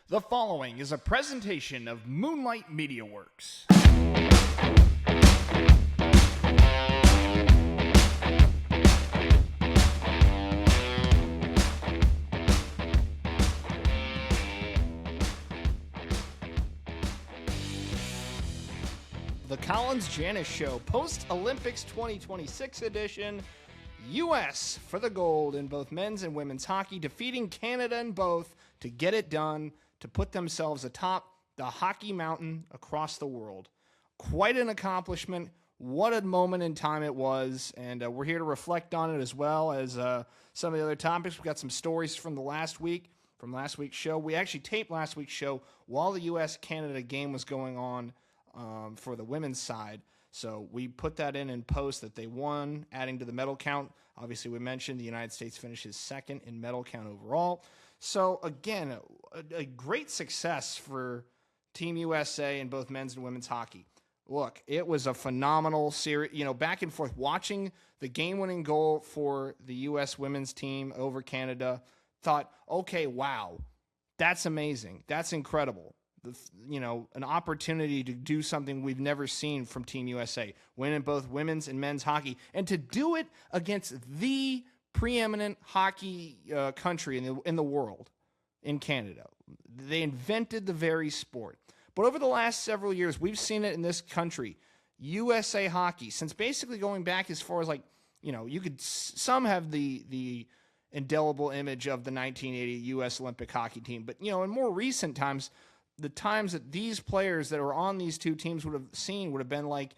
The following is a presentation of Moonlight Media Works. The Collins-Janus Show, Post-Olympics 2026 edition. U.S. for the gold in both men's and women's hockey, defeating Canada in both to get it done, to put themselves atop the hockey mountain across the world. Quite an accomplishment. What a moment in time it was, and we're here to reflect on it as well as some of the other topics. We've got some stories from last week's show. We actually taped last week's show while the U.S.-Canada game was going on for the women's side. So we put that in post that they won, adding to the medal count. Obviously, we mentioned the United States finishes second in medal count overall. So, again, a great success for Team USA in both men's and women's hockey. Look, it was a phenomenal series, back and forth. Watching the game-winning goal for the U.S. women's team over Canada, thought, okay, wow, that's amazing. That's incredible. An opportunity to do something we've never seen from Team USA, win in both women's and men's hockey, and to do it against the preeminent hockey country in the world, in Canada. They invented the very sport. But over the last several years, we've seen it in this country, USA hockey, since basically going back as far as some have the indelible image of the 1980 U.S. Olympic hockey team. But, in more recent times, the times that these players that were on these two teams would have been like,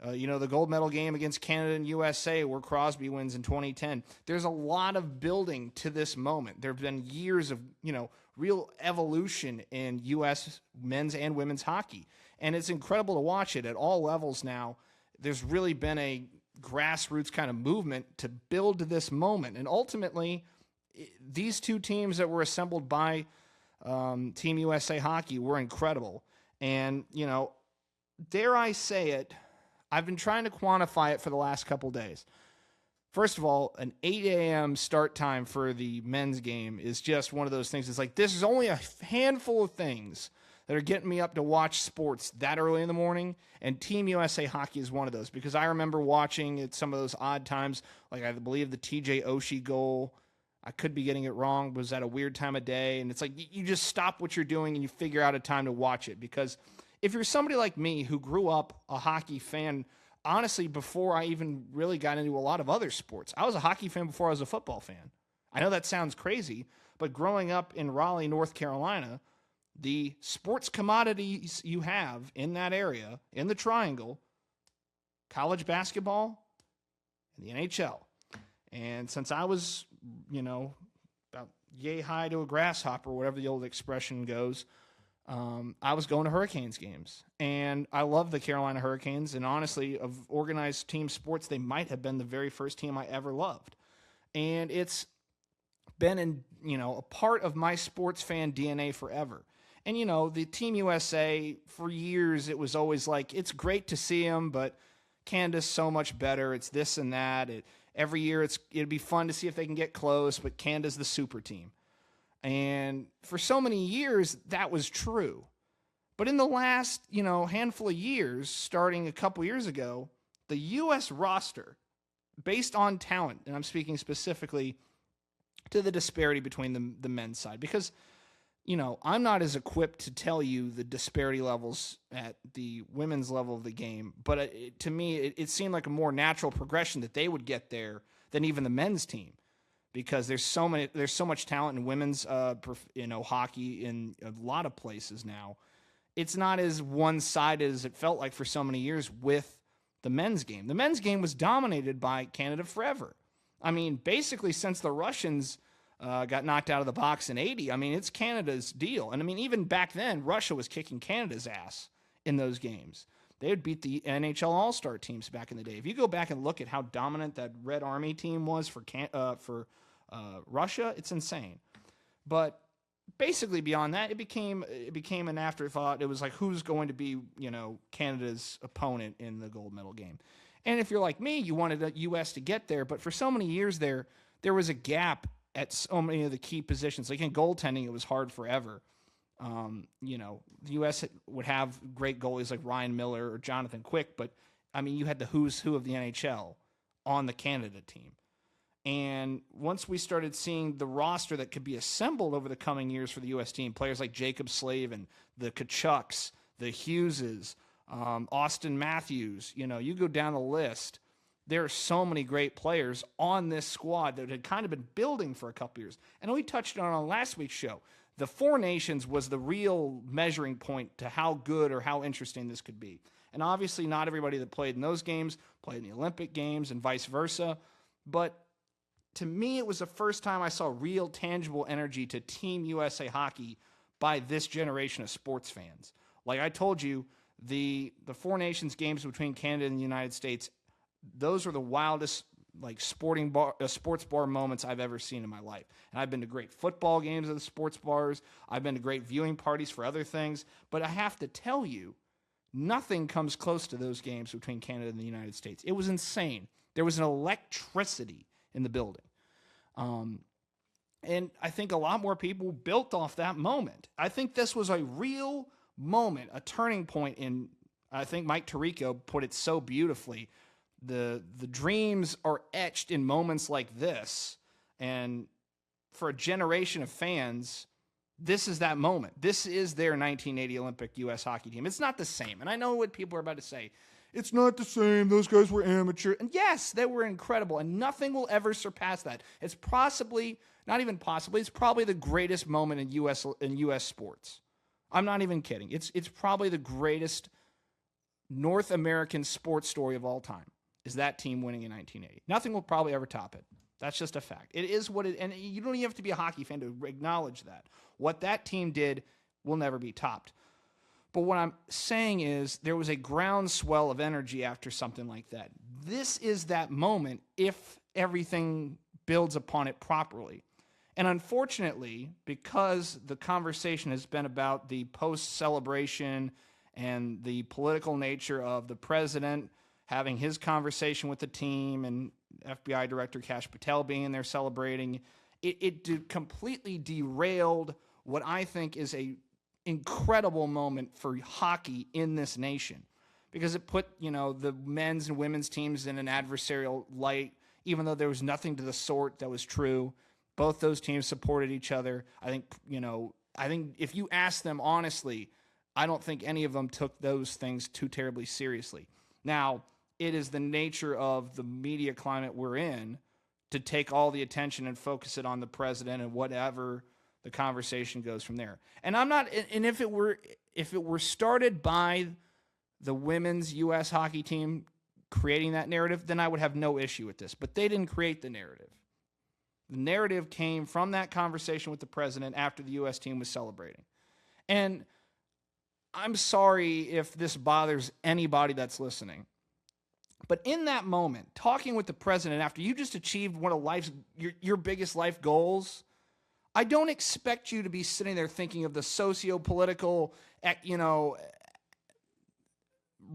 the gold medal game against Canada and USA where Crosby wins in 2010. There's a lot of building to this moment. There have been years of, real evolution in U.S. men's and women's hockey. And it's incredible to watch it at all levels now. There's really been a grassroots kind of movement to build to this moment. And ultimately, these two teams that were assembled by Team USA Hockey were incredible. And, dare I say it, I've been trying to quantify it for the last couple days. First of all, an 8 a.m. start time for the men's game is just one of those things. It's like, this is only a handful of things that are getting me up to watch sports that early in the morning, and Team USA Hockey is one of those, because I remember watching at some of those odd times, like I believe the TJ Oshie goal, I could be getting it wrong, was at a weird time of day, and it's like you just stop what you're doing and you figure out a time to watch it, because if you're somebody like me who grew up a hockey fan, honestly, before I even really got into a lot of other sports, I was a hockey fan before I was a football fan. I know that sounds crazy, but growing up in Raleigh, North Carolina, the sports commodities you have in that area, in the triangle, college basketball and the NHL. And since I was, about yay high to a grasshopper, whatever the old expression goes, I was going to Hurricanes games. And I love the Carolina Hurricanes. And honestly, of organized team sports, they might have been the very first team I ever loved. And it's been a part of my sports fan DNA forever. And, the Team USA, for years, it was always like, it's great to see them, but Canada's so much better. It's this and that. Every year, it'd be fun to see if they can get close, but Canada's the super team. And for so many years, that was true. But in the last, handful of years, starting a couple years ago, the U.S. roster, based on talent, and I'm speaking specifically to the disparity between the men's side, because, I'm not as equipped to tell you the disparity levels at the women's level of the game, but to me, it seemed like a more natural progression that they would get there than even the men's team. Because there's so much talent in women's, hockey in a lot of places now. It's not as one-sided as it felt like for so many years with the men's game. The men's game was dominated by Canada forever. I mean, basically since the Russians got knocked out of the box in '80, it's Canada's deal. And even back then, Russia was kicking Canada's ass in those games. They would beat the NHL All-Star teams back in the day. If you go back and look at how dominant that Red Army team was for Russia, it's insane. But basically beyond that, it became an afterthought. It was like, who's going to be, Canada's opponent in the gold medal game? And if you're like me, you wanted the U.S. to get there, but for so many years there was a gap at so many of the key positions. Like in goaltending, it was hard forever. The U.S. would have great goalies like Ryan Miller or Jonathan Quick, but I mean, you had the who's who of the NHL on the Canada team. And once we started seeing the roster that could be assembled over the coming years for the U.S. team, players like Jacob Slavin, the Kachucks, the Hugheses, Austin Matthews, you go down the list. There are so many great players on this squad that had kind of been building for a couple years. And we touched on last week's show. The Four Nations was the real measuring point to how good or how interesting this could be. And obviously not everybody that played in those games played in the Olympic Games and vice versa. But to me, it was the first time I saw real tangible energy to Team USA hockey by this generation of sports fans. Like I told you, the Four Nations games between Canada and the United States, those were the wildest sports bar moments I've ever seen in my life. And I've been to great football games at the sports bars. I've been to great viewing parties for other things. But I have to tell you, nothing comes close to those games between Canada and the United States. It was insane. There was an electricity in the building. And I think a lot more people built off that moment. I think this was a real moment, a turning point in, I think Mike Tirico put it so beautifully. The dreams are etched in moments like this. And for a generation of fans, this is that moment. This is their 1980 Olympic U.S. hockey team. It's not the same. And I know what people are about to say. It's not the same. Those guys were amateur. And yes, they were incredible. And nothing will ever surpass that. It's possibly, not even possibly, it's probably the greatest moment in U.S. sports. I'm not even kidding. It's probably the greatest North American sports story of all time, is that team winning in 1980. Nothing will probably ever top it. That's just a fact. It is what it, and you don't even have to be a hockey fan to acknowledge that. What that team did will never be topped. But what I'm saying is there was a groundswell of energy after something like that. This is that moment if everything builds upon it properly. And unfortunately, because the conversation has been about the post-celebration and the political nature of the president having his conversation with the team and FBI Director Kash Patel being in there celebrating, it completely derailed what I think is a incredible moment for hockey in this nation, because it put, the men's and women's teams in an adversarial light, even though there was nothing to the sort that was true. Both those teams supported each other. I think if you ask them honestly, I don't think any of them took those things too terribly seriously. Now, it is the nature of the media climate we're in to take all the attention and focus it on the president and whatever the conversation goes from there. And I'm not, and if it were started by the women's U.S. hockey team creating that narrative, then I would have no issue with this. But they didn't create the narrative. The narrative came from that conversation with the president after the U.S. team was celebrating. And I'm sorry if this bothers anybody that's listening, but in that moment, talking with the president after you just achieved one of your biggest life goals, I don't expect you to be sitting there thinking of the socio-political,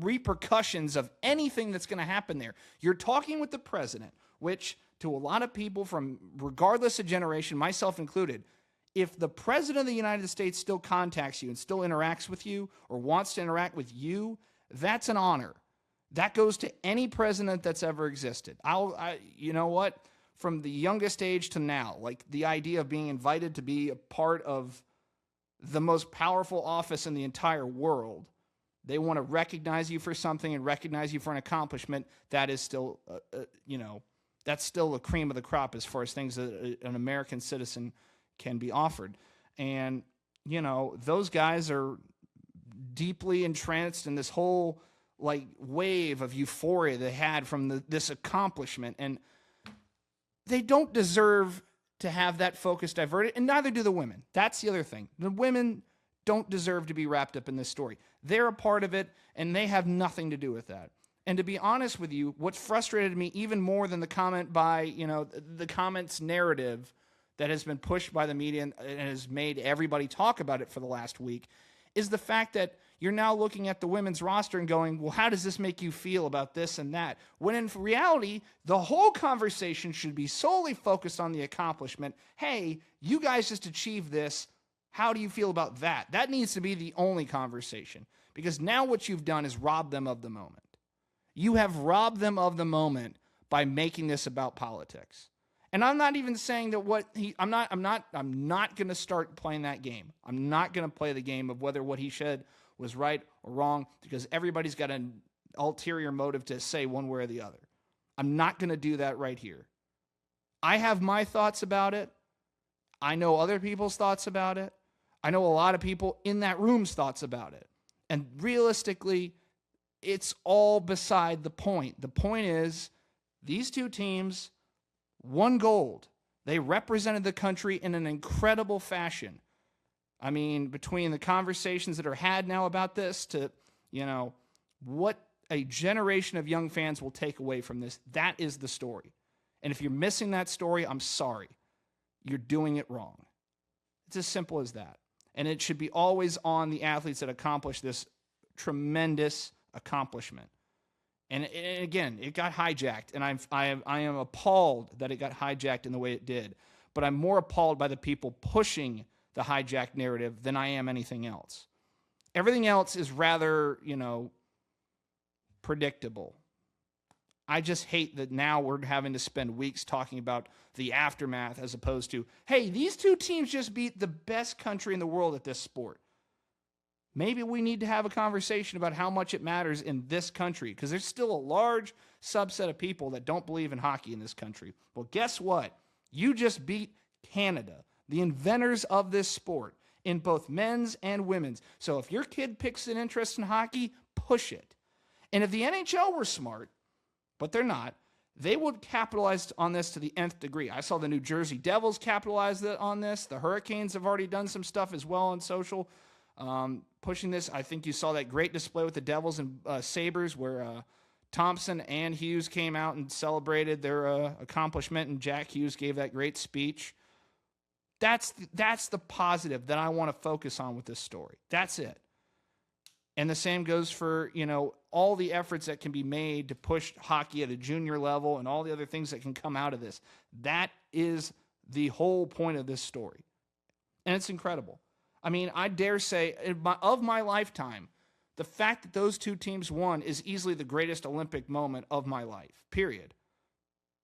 repercussions of anything that's going to happen there. You're talking with the president, which to a lot of people from regardless of generation, myself included, if the president of the United States still contacts you and still interacts with you or wants to interact with you, that's an honor. That goes to any president that's ever existed. You know what? From the youngest age to now, like the idea of being invited to be a part of the most powerful office in the entire world, they want to recognize you for something and recognize you for an accomplishment. That is still, that's still the cream of the crop as far as things that an American citizen can be offered. And, those guys are deeply entranced in this whole wave of euphoria they had from this accomplishment. And they don't deserve to have that focus diverted, and neither do the women. That's the other thing. The women don't deserve to be wrapped up in this story. They're a part of it, and they have nothing to do with that. And to be honest with you, what frustrated me even more than the comment by, the comments narrative that has been pushed by the media and has made everybody talk about it for the last week, is the fact that you're now looking at the women's roster and going, well, how does this make you feel about this and that? When in reality, the whole conversation should be solely focused on the accomplishment. Hey, you guys just achieved this. How do you feel about that? That needs to be the only conversation, because now what you've done is rob them of the moment. You have robbed them of the moment by making this about politics. And I'm not even saying that I'm not going to start playing that game. I'm not going to play the game of whether what he said was right or wrong, because everybody's got an ulterior motive to say one way or the other. I'm not going to do that right here. I have my thoughts about it. I know other people's thoughts about it. I know a lot of people in that room's thoughts about it. And realistically, it's all beside the point. The point is, these two teams won gold. They represented the country in an incredible fashion. I mean, between the conversations that are had now about this to, what a generation of young fans will take away from this, that is the story. And if you're missing that story, I'm sorry. You're doing it wrong. It's as simple as that. And it should be always on the athletes that accomplish this tremendous accomplishment. And again, it got hijacked, and I am appalled that it got hijacked in the way it did. But I'm more appalled by the people pushing the hijacked narrative than I am anything else. Everything else is rather, predictable. I just hate that now we're having to spend weeks talking about the aftermath as opposed to, hey, these two teams just beat the best country in the world at this sport. Maybe we need to have a conversation about how much it matters in this country, because there's still a large subset of people that don't believe in hockey in this country. Well, guess what? You just beat Canada, the inventors of this sport, in both men's and women's. So if your kid picks an interest in hockey, push it. And if the NHL were smart, but they're not, they would capitalize on this to the nth degree. I saw the New Jersey Devils capitalize on this. The Hurricanes have already done some stuff as well on social, pushing this. I think you saw that great display with the Devils and Sabres where Thompson and Hughes came out and celebrated their accomplishment, and Jack Hughes gave that great speech. That's the positive that I want to focus on with this story. That's it. And the same goes for, all the efforts that can be made to push hockey at a junior level and all the other things that can come out of this. That is the whole point of this story. And it's incredible. I mean, I dare say, of my lifetime, the fact that those two teams won is easily the greatest Olympic moment of my life, period.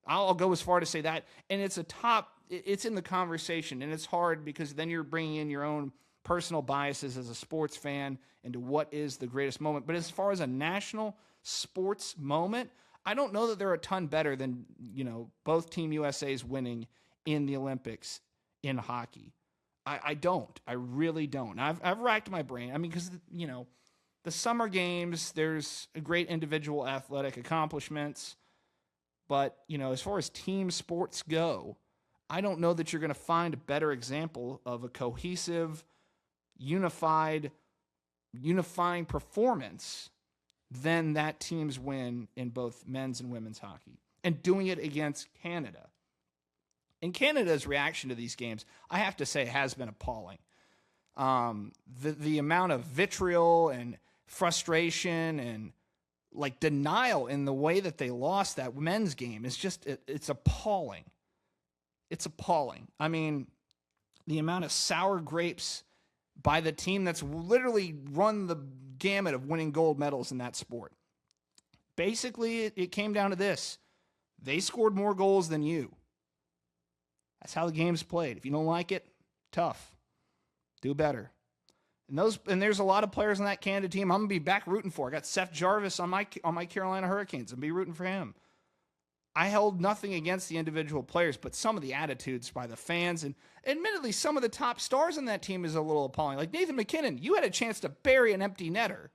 I'll go as far to say that. And it's in the conversation, and it's hard because then you're bringing in your own personal biases as a sports fan into what is the greatest moment. But as far as a national sports moment, I don't know that they're a ton better than, both Team USA's winning in the Olympics in hockey. I don't. I really don't. I've racked my brain. I mean, because, the summer games, there's great individual athletic accomplishments. But, as far as team sports go, I don't know that you're going to find a better example of a cohesive, unifying performance than that team's win in both men's and women's hockey, and doing it against Canada. And Canada's reaction to these games, I have to say, has been appalling. The amount of vitriol and frustration and denial in the way that they lost that men's game is just, it's appalling. It's appalling. I mean, the amount of sour grapes by the team that's literally run the gamut of winning gold medals in that sport. Basically, it came down to this. They scored more goals than you. That's how the game's played. If you don't like it, tough. Do better. And there's a lot of players on that Canada team I'm going to be back rooting for. I got Seth Jarvis on my Carolina Hurricanes. I'm going to be rooting for him. I held nothing against the individual players, but some of the attitudes by the fans, and admittedly, some of the top stars on that team is a little appalling. Like Nathan McKinnon, you had a chance to bury an empty netter.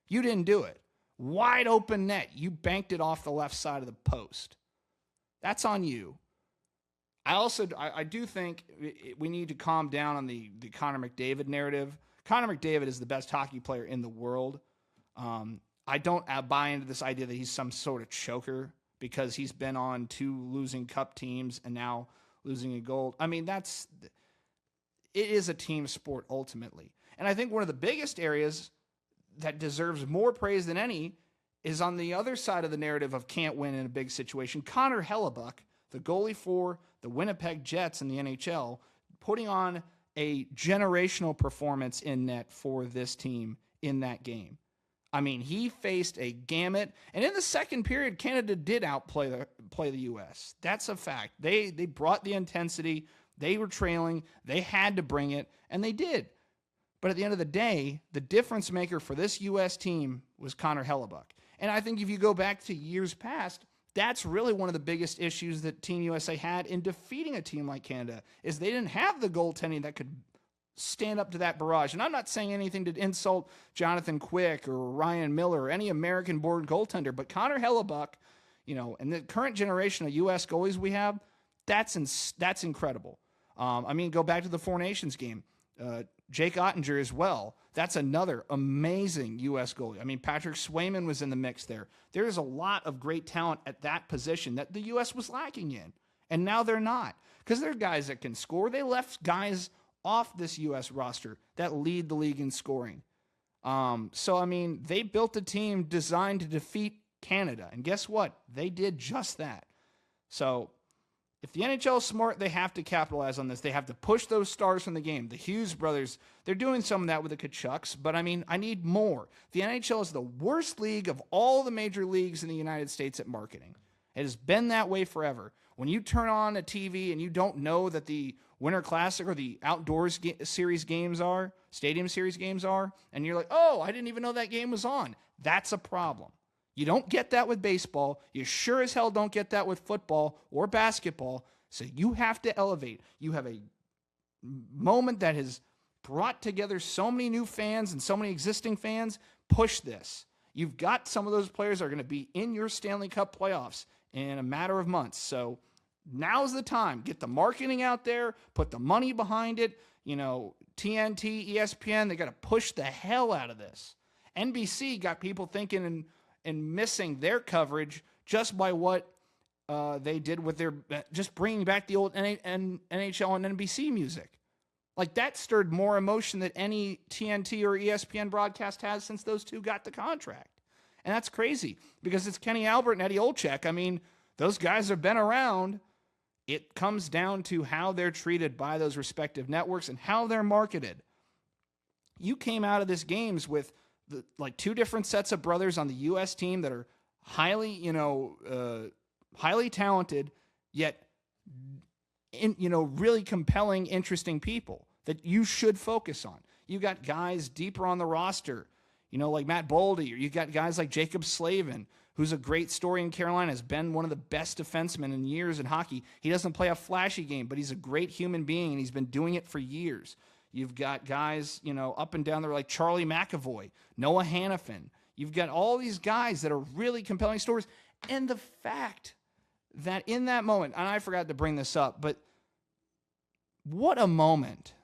You didn't do it. Wide open net. You banked it off the left side of the post. That's on you. I do think we need to calm down on the Connor McDavid narrative. Connor McDavid is the best hockey player in the world. I don't buy into this idea that he's some sort of choker because he's been on 2 losing cup teams and now losing a gold. I mean, it is a team sport ultimately. And I think one of the biggest areas that deserves more praise than any is on the other side of the narrative of can't win in a big situation. Connor Hellebuck, the goalie for the Winnipeg Jets in the NHL, putting on a generational performance in net for this team in that game. I mean, he faced a gamut, and in the second period, Canada did outplay the U.S. That's a fact. They brought the intensity. They were trailing. They had to bring it, and they did. But at the end of the day, the difference maker for this U.S. team was Connor Hellebuck. And I think if you go back to years past, that's really one of the biggest issues that Team USA had in defeating a team like Canada, is they didn't have the goaltending that could stand up to that barrage. And I'm not saying anything to insult Jonathan Quick or Ryan Miller or any American-born goaltender, but Connor Hellebuck, and the current generation of U.S. goalies we have, that's incredible. Go back to the Four Nations game. Jake Ottinger as well. That's another amazing U.S. goalie. I mean, Patrick Swayman was in the mix there. There's a lot of great talent at that position that the U.S. was lacking in, and now they're not, because they're guys that can score. They left guys off this U.S. roster that lead the league in scoring. They built a team designed to defeat Canada, and guess what? They did just that. So if the NHL is smart, they have to capitalize on this. They have to push those stars from the game. The Hughes brothers, they're doing some of that with the Tkachuks, but I need more. The NHL is the worst league of all the major leagues in the United States at marketing. It has been that way forever. When you turn on a TV and you don't know that the Winter Classic or the Outdoors Series games are, Stadium Series games are, and you're like, oh, I didn't even know that game was on. That's a problem. You don't get that with baseball. You sure as hell don't get that with football or basketball. So you have to elevate. You have a moment that has brought together so many new fans and so many existing fans. Push this. You've got some of those players that are going to be in your Stanley Cup playoffs in a matter of months. So now's the time. Get the marketing out there. Put the money behind it. TNT, ESPN, they got to push the hell out of this. NBC got people thinking and missing their coverage just by what they did with their just bringing back the old NHL and NBC music. Like, that stirred more emotion than any TNT or ESPN broadcast has since those two got the contract. And that's crazy because it's Kenny Albert and Eddie Olczyk. Those guys have been around. It comes down to how they're treated by those respective networks and how they're marketed. You came out of this games with two different sets of brothers on the U.S. team that are highly talented, yet really compelling, interesting people that you should focus on. You got guys deeper on the roster, like Matt Boldy, or you got guys like Jacob Slavin, who's a great story in Carolina, has been one of the best defensemen in years in hockey. He doesn't play a flashy game, but he's a great human being, and he's been doing it for years. You've got guys, up and down there like Charlie McAvoy, Noah Hannafin. You've got all these guys that are really compelling stories. And the fact that in that moment, and I forgot to bring this up, but what a moment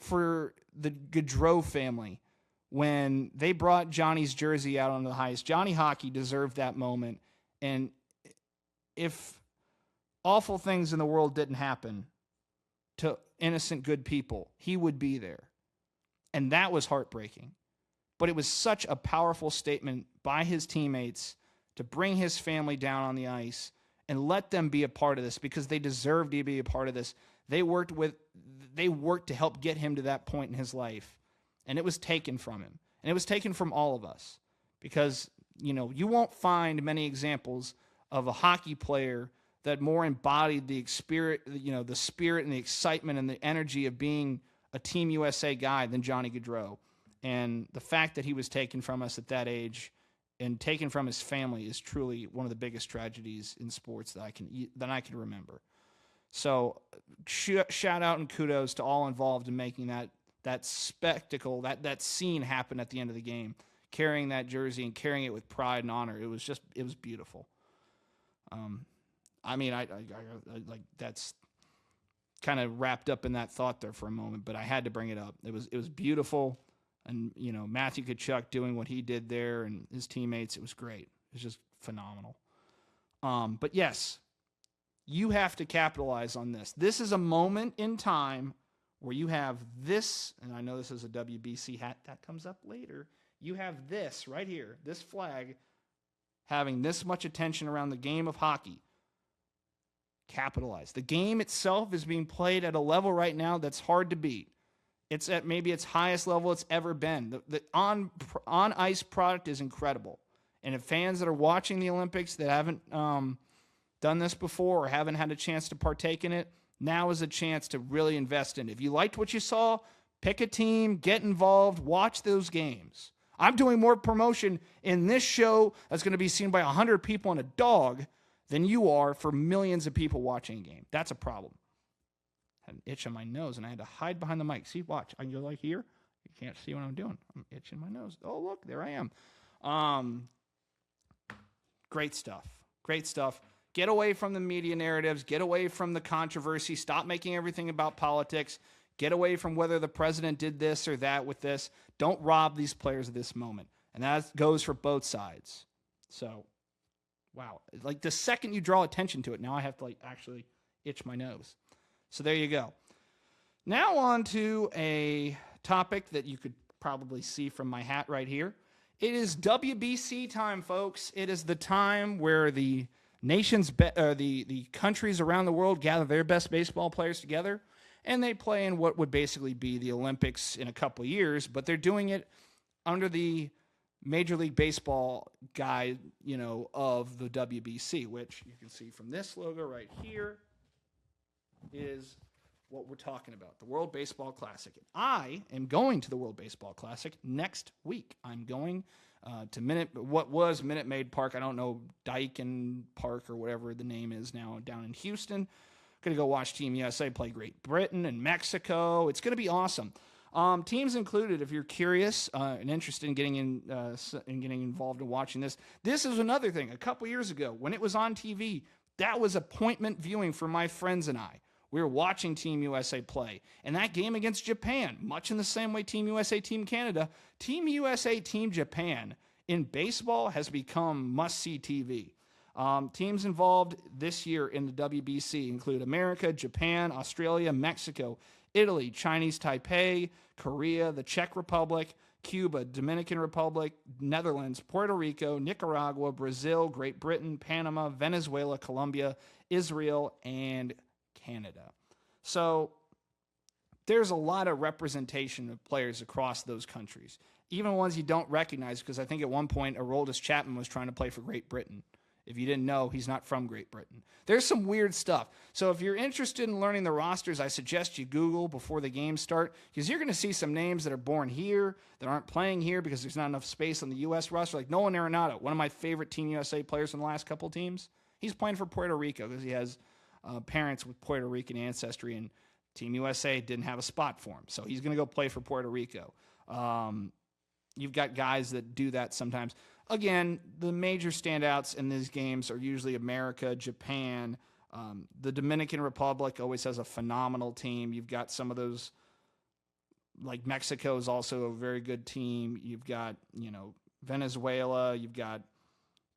for the Gaudreau family when they brought Johnny's jersey out on the ice. Johnny Hockey deserved that moment. And if awful things in the world didn't happen to innocent, good people, he would be there. And that was heartbreaking. But it was such a powerful statement by his teammates to bring his family down on the ice and let them be a part of this, because they deserve to be a part of this. They worked to help get him to that point in his life. And it was taken from him. And it was taken from all of us. Because, you won't find many examples of a hockey player that more embodied the spirit, the spirit and the excitement and the energy of being a Team USA guy than Johnny Gaudreau. And the fact that he was taken from us at that age and taken from his family is truly one of the biggest tragedies in sports that I can remember. So shout out and kudos to all involved in making that spectacle, that scene happen at the end of the game, carrying that jersey and carrying it with pride and honor. It was beautiful. That's kind of wrapped up in that thought there for a moment, but I had to bring it up. It was beautiful. And, Matthew Tkachuk doing what he did there and his teammates, it was great. It was just phenomenal. But yes, you have to capitalize on this. This is a moment in time where you have this, and I know this is a WBC hat that comes up later. You have this right here, this flag, having this much attention around the game of hockey. capitalize. The game itself is being played at a level right now that's hard to beat. It's at maybe its highest level it's ever been. The on-ice product is incredible. And if fans that are watching the Olympics that haven't done this before or haven't had a chance to partake in it, now is a chance to really invest in it. If you liked what you saw, pick a team, get involved, watch those games. I'm doing more promotion in this show that's going to be seen by 100 people and a dog than you are for millions of people watching a game. That's a problem. I had an itch on my nose, and I had to hide behind the mic. See, watch. I go like here. You can't see what I'm doing. I'm itching my nose. Oh, look, there I am. Great stuff. Great stuff. Get away from the media narratives. Get away from the controversy. Stop making everything about politics. Get away from whether the president did this or that with this. Don't rob these players of this moment. And that goes for both sides. So, wow. Like the second you draw attention to it, now I have to like actually itch my nose. So there you go. Now on to a topic that you could probably see from my hat right here. It is WBC time, folks. It is the time where the nations, the countries around the world gather their best baseball players together, and they play in what would basically be the Olympics in a couple of years, but they're doing it under the Major League Baseball guide, of the WBC, which you can see from this logo right here is what we're talking about, the World Baseball Classic. I am going to the World Baseball Classic next week. I'm going to what was Minute Maid Park. I don't know, Daikin Park or whatever the name is now, down in Houston. Going to go watch Team USA play Great Britain and Mexico. It's going to be awesome. Teams included, if you're curious and interested in getting involved in watching this. This is another thing. A couple years ago, when it was on TV, that was appointment viewing for my friends and I. We were watching Team USA play. And that game against Japan, much in the same way Team USA, Team Canada, Team USA, Team Japan in baseball has become must-see TV. Teams involved this year in the WBC include America, Japan, Australia, Mexico, Italy, Chinese Taipei, Korea, the Czech Republic, Cuba, Dominican Republic, Netherlands, Puerto Rico, Nicaragua, Brazil, Great Britain, Panama, Venezuela, Colombia, Israel, and Canada. So there's a lot of representation of players across those countries, even ones you don't recognize, because I think at one point Aroldis Chapman was trying to play for Great Britain. If you didn't know, he's not from Great Britain. There's some weird stuff. So if you're interested in learning the rosters, I suggest you Google before the games start, because you're going to see some names that are born here that aren't playing here because there's not enough space on the U.S. roster. Like Nolan Arenado, one of my favorite Team USA players in the last couple teams. He's playing for Puerto Rico because he has parents with Puerto Rican ancestry, and Team USA didn't have a spot for him. So he's going to go play for Puerto Rico. You've got guys that do that sometimes. Again, the major standouts in these games are usually America, Japan. The Dominican Republic always has a phenomenal team. You've got some of those, like Mexico is also a very good team. You've got, Venezuela. You've got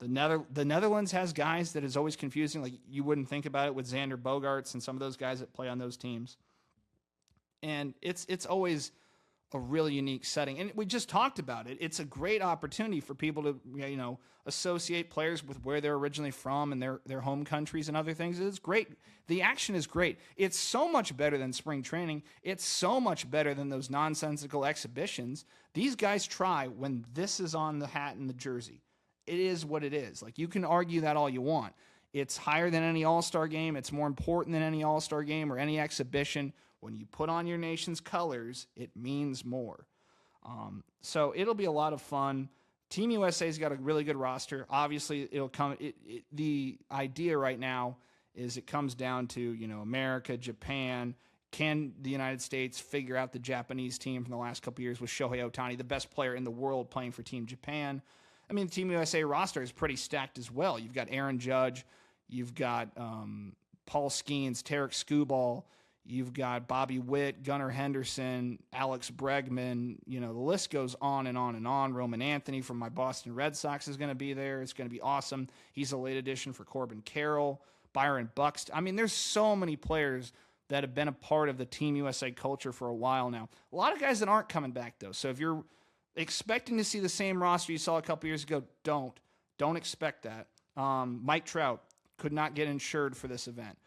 the Netherlands has guys that is always confusing. Like you wouldn't think about it with Xander Bogaerts and some of those guys that play on those teams. And it's always a really unique setting. And we just talked about it. It's a great opportunity for people to, associate players with where they're originally from and their home countries and other things. It's great. The action is great. It's so much better than spring training. It's so much better than those nonsensical exhibitions. These guys try when this is on the hat and the jersey. It is what it is. Like you can argue that all you want. It's higher than any All-Star game. It's more important than any All-Star game or any exhibition. When you put on your nation's colors, it means more. So it'll be a lot of fun. Team USA's got a really good roster. Obviously, it'll come. The idea right now is it comes down to America, Japan. Can the United States figure out the Japanese team from the last couple of years with Shohei Ohtani, the best player in the world, playing for Team Japan? I mean, the Team USA roster is pretty stacked as well. You've got Aaron Judge, you've got Paul Skeens, Tarek Skubal. You've got Bobby Witt, Gunnar Henderson, Alex Bregman. The list goes on and on and on. Roman Anthony from my Boston Red Sox is going to be there. It's going to be awesome. He's a late addition for Corbin Carroll, Byron Buxton. I mean, there's so many players that have been a part of the Team USA culture for a while now. A lot of guys that aren't coming back, though. So if you're expecting to see the same roster you saw a couple years ago, don't expect that. Mike Trout could not get insured for this event.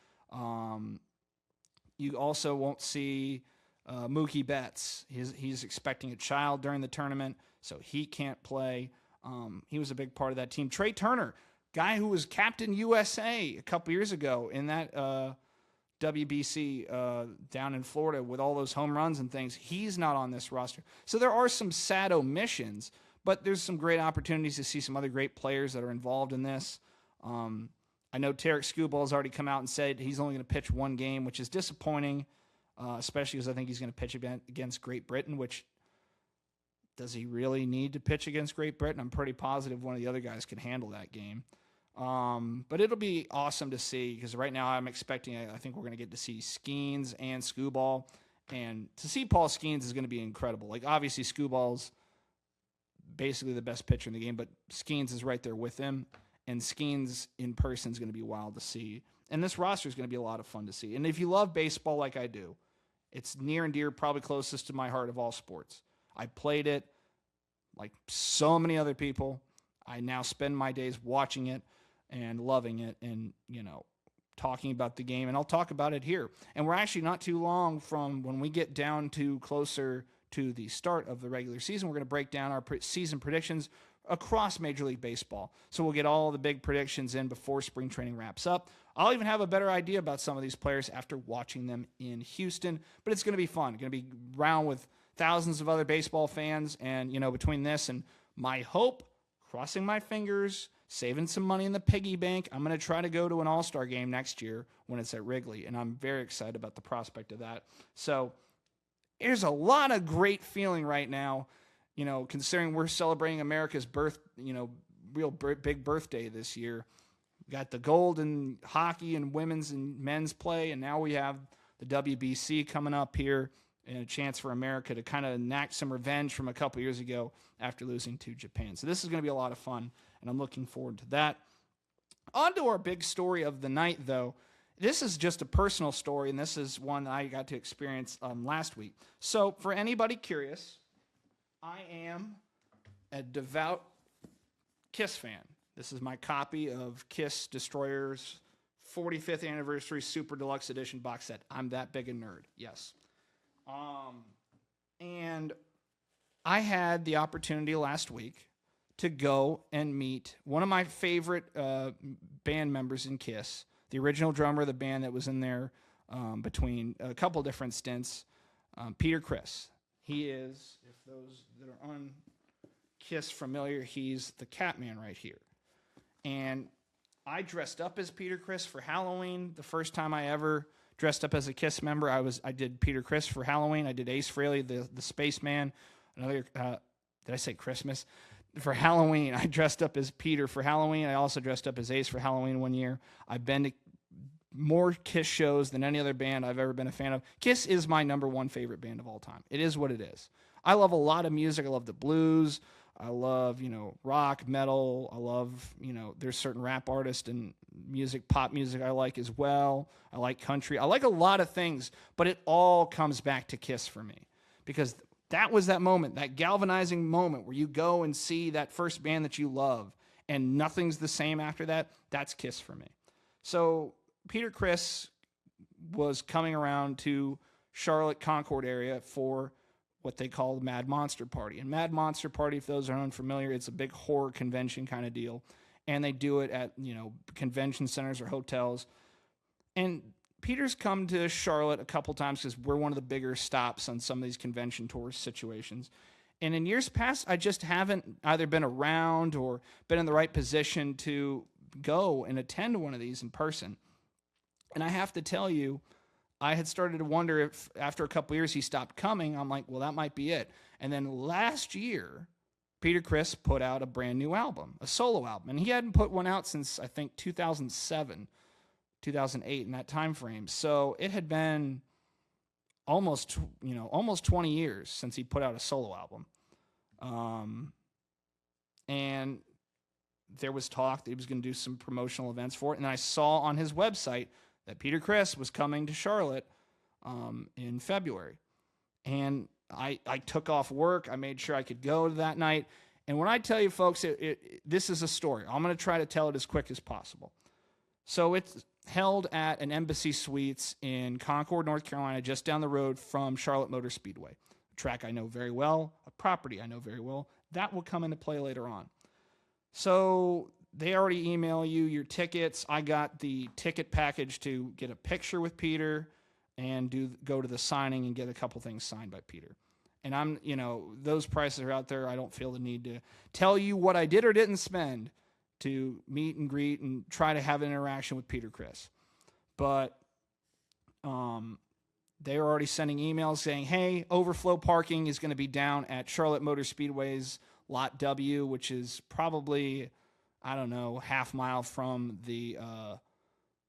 You also won't see Mookie Betts. He's expecting a child during the tournament, so he can't play. He was a big part of that team. Trey Turner, guy who was captain USA a couple years ago in that WBC down in Florida with all those home runs and things, he's not on this roster. So there are some sad omissions, but there's some great opportunities to see some other great players that are involved in this. I know Tarek Skubal has already come out and said he's only going to pitch one game, which is disappointing, especially because I think he's going to pitch against Great Britain, which does he really need to pitch against Great Britain? I'm pretty positive one of the other guys can handle that game. But it'll be awesome to see because right now I'm expecting, I think we're going to get to see Skeens and Skubal. And to see Paul Skeens is going to be incredible. Like, obviously, Skubal's basically the best pitcher in the game, but Skeens is right there with him. And Skeens in person is going to be wild to see. And this roster is going to be a lot of fun to see. And if you love baseball like I do, it's near and dear, probably closest to my heart of all sports. I played it like so many other people. I now spend my days watching it and loving it and, talking about the game. And I'll talk about it here. And we're actually not too long from when we get down to closer to the start of the regular season. We're going to break down our season predictions across Major League Baseball. So we'll get all the big predictions in before spring training wraps up. I'll even have a better idea about some of these players after watching them in Houston. But it's going to be fun. Going to be around with thousands of other baseball fans. And, between this and my hope, crossing my fingers, saving some money in the piggy bank, I'm going to try to go to an All-Star game next year when it's at Wrigley. And I'm very excited about the prospect of that. So there's a lot of great feeling right now, considering we're celebrating America's birth, real big birthday this year. We got the gold in hockey and women's and men's play, and now we have the WBC coming up here and a chance for America to kind of enact some revenge from a couple years ago after losing to Japan. So this is going to be a lot of fun, and I'm looking forward to that. On to our big story of the night, though. This is just a personal story, and this is one that I got to experience last week. So for anybody curious, I am a devout Kiss fan. This is my copy of Kiss Destroyer's 45th Anniversary Super Deluxe Edition box set. I'm that big a nerd, yes. And I had the opportunity last week to go and meet one of my favorite band members in Kiss, the original drummer of the band that was in there between a couple different stints, Peter Criss. He is, if those that are on Kiss familiar, he's the Catman right here. And I dressed up as Peter Criss for Halloween. The first time I ever dressed up as a Kiss member, I did Peter Criss for Halloween. I did Ace Frehley, the spaceman. Another, did I say Christmas? For Halloween, I dressed up as Peter for Halloween. I also dressed up as Ace for Halloween one year. I've been to more Kiss shows than any other band I've ever been a fan of. Kiss is my number one favorite band of all time. It is what it is. I love a lot of music. I love the blues. I love, rock, metal. I love, there's certain rap artists and music, pop music I like as well. I like country. I like a lot of things, but it all comes back to Kiss for me because that was that moment, that galvanizing moment where you go and see that first band that you love and nothing's the same after that. That's Kiss for me. So Peter Criss was coming around to Charlotte Concord area for what they call the Mad Monster Party. And Mad Monster Party, if those are unfamiliar, it's a big horror convention kind of deal. And they do it at, convention centers or hotels. And Peter's come to Charlotte a couple times because we're one of the bigger stops on some of these convention tour situations. And in years past, I just haven't either been around or been in the right position to go and attend one of these in person. And I have to tell you, I had started to wonder if after a couple years he stopped coming. I'm like, well, that might be it. And then last year, Peter Criss put out a brand new album, a solo album. And he hadn't put one out since, I think, 2007, 2008, in that time frame. So it had been almost 20 years since he put out a solo album. And there was talk that he was going to do some promotional events for it. And I saw on his website that Peter Criss was coming to Charlotte in February. And I took off work. I made sure I could go to that night. And when I tell you, folks, this is a story. I'm going to try to tell it as quick as possible. So held at an Embassy Suites in Concord, North Carolina, just down the road from Charlotte Motor Speedway. A track I know very well, a property I know very well. That will come into play later on. So they already email you your tickets. I got the ticket package to get a picture with Peter and go to the signing and get a couple things signed by Peter. And those prices are out there. I don't feel the need to tell you what I did or didn't spend to meet and greet and try to have an interaction with Peter Criss. But they are already sending emails saying, hey, overflow parking is going to be down at Charlotte Motor Speedway's Lot W, which is probably, I don't know, half mile from the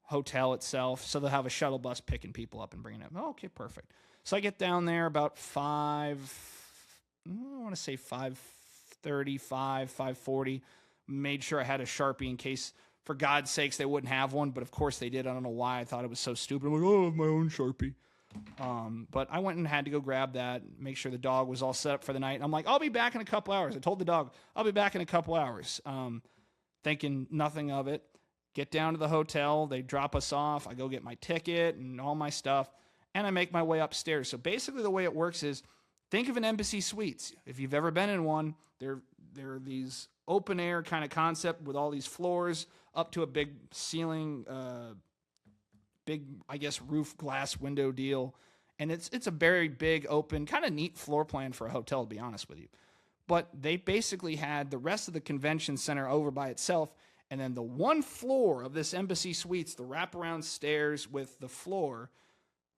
hotel itself. So they'll have a shuttle bus picking people up and bringing them. Oh, okay, perfect. So I get down there about 5:40. Made sure I had a Sharpie in case, for God's sakes, they wouldn't have one. But of course they did. I don't know why. I thought it was so stupid. I'm like, oh, I have my own Sharpie. But I went and had to go grab that, make sure the dog was all set up for the night. And I'm like, I'll be back in a couple hours. I told the dog, I'll be back in a couple hours. Thinking nothing of it. Get down to the hotel. They drop us off. I go get my ticket and all my stuff. And I make my way upstairs. So basically the way it works is, think of an Embassy Suites. If you've ever been in one, they're these open air kind of concept with all these floors up to a big ceiling, I guess, roof glass window deal. And it's a very big, open, kind of neat floor plan for a hotel, to be honest with you. But they basically had the rest of the convention center over by itself. And then the one floor of this Embassy Suites, the wraparound stairs with the floor,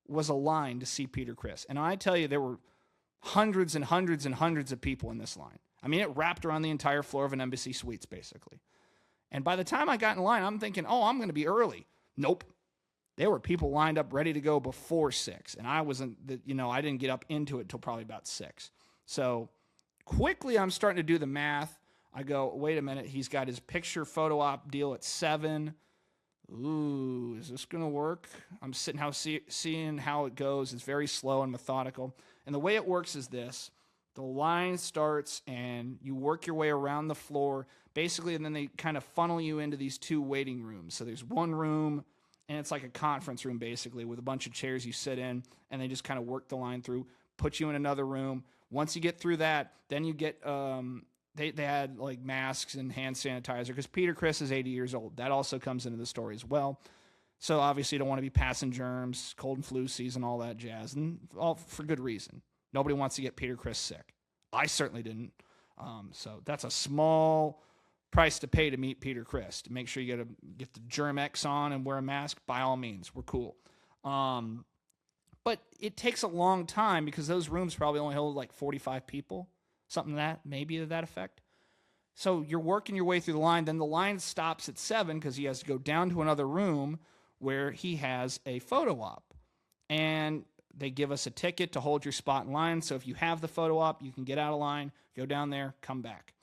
was a line to see Peter Criss. And I tell you, there were hundreds and hundreds and hundreds of people in this line. I mean, it wrapped around the entire floor of an Embassy Suites, basically. And by the time I got in line, I'm thinking, oh, I'm going to be early. Nope. There were people lined up ready to go before 6. And I didn't get up into it until probably about 6. So quickly, I'm starting to do the math. I go, wait a minute. He's got his picture photo op deal at 7. Ooh, is this going to work? I'm sitting seeing how it goes. It's very slow and methodical. And the way it works is this. The line starts and you work your way around the floor, basically, and then they kind of funnel you into these 2 waiting rooms. So there's one room, and it's like a conference room, basically, with a bunch of chairs you sit in, and they just kind of work the line through, put you in another room. Once you get through that, then you get... They had like masks and hand sanitizer because Peter Criss is 80 years old. That also comes into the story as well. So obviously you don't want to be passing germs, cold and flu season, all that jazz, and all for good reason. Nobody wants to get Peter Criss sick. I certainly didn't. So that's a small price to pay to meet Peter Criss. To make sure you get the Germ-X on and wear a mask, by all means, we're cool. But it takes a long time because those rooms probably only hold like 45 people. Something maybe to that effect. So you're working your way through the line. Then the line stops at 7 because he has to go down to another room where he has a photo op. And they give us a ticket to hold your spot in line. So if you have the photo op, you can get out of line, go down there, come back.